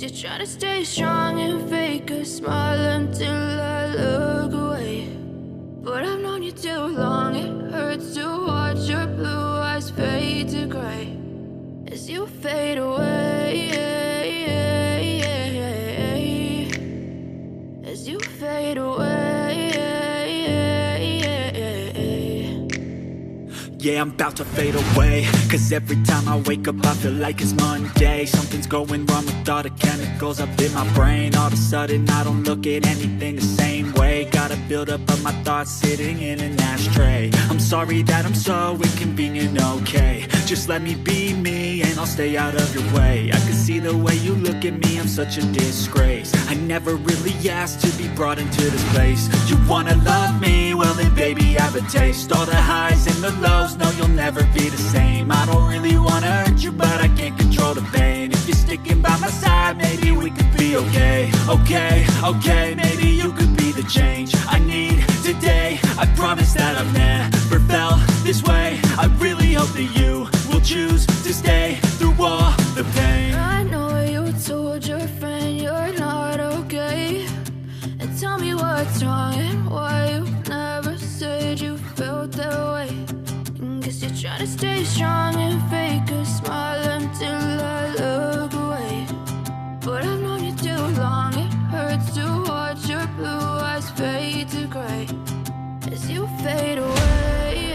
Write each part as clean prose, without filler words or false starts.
Guess you're trying to stay strong and fake a smile until I look away. But I've known you too long, it hurts to watch your blue eyes fade to gray as you fade away, as you fade away. Yeah, I'm about to fade away, cause every time I wake up I feel like it's Monday. Something's going wrong with all the chemicals up in my brain. All of a sudden I don't look at anything the same way. Got a buildup of my thoughts sitting in an ashtray. I'm sorry that I'm so inconvenient, okay. Just let me be me and I'll stay out of your way. I can see the way you look at me, I'm such a disgrace. I never really asked to be brought into this place. You wanna love me? Well then baby I have a taste. All the highs and the lows, no you'll never be the same. I don't really wanna hurt you but I can't control the pain. If you're sticking by my side maybe we could be okay. Okay, maybe you could be the change I need today. I promise that I've never felt this way. I really hope that you will choose to stay through all the pain. I know you told your friend you're not okay, and tell me what's wrong and why you never said you felt that way. Guess you're trying to stay strong and fake a smile until I look away. But I've known you too long, it hurts to watch your blue eyes fade to gray as you fade away,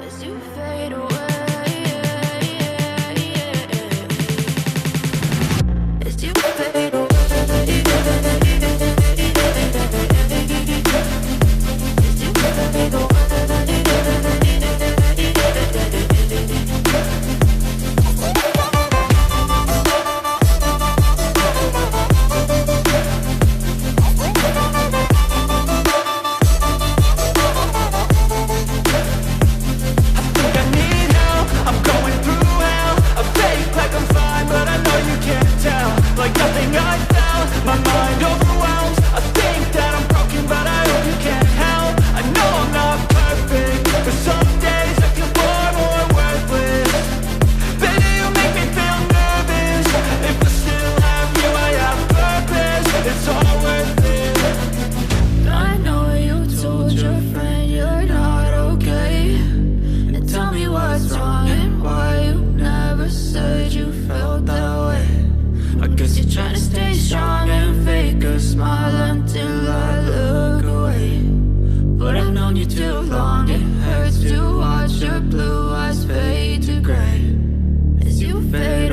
as you fade away, as you fade away. Like nothing I felt, my mind overwhelms. I think that I'm broken, but I hope you can't help. I know I'm not perfect, but some days I feel far more worthless. Baby, you make me feel nervous. If I still have you, I have purpose. It's all worth it. I know you told your friend you're not okay, and tell me what's wrong and why you never said you felt that way. I guess you're trying to stay strong and fake a smile until I look away. But I've known you too long, it hurts to watch your blue eyes fade to gray as you fade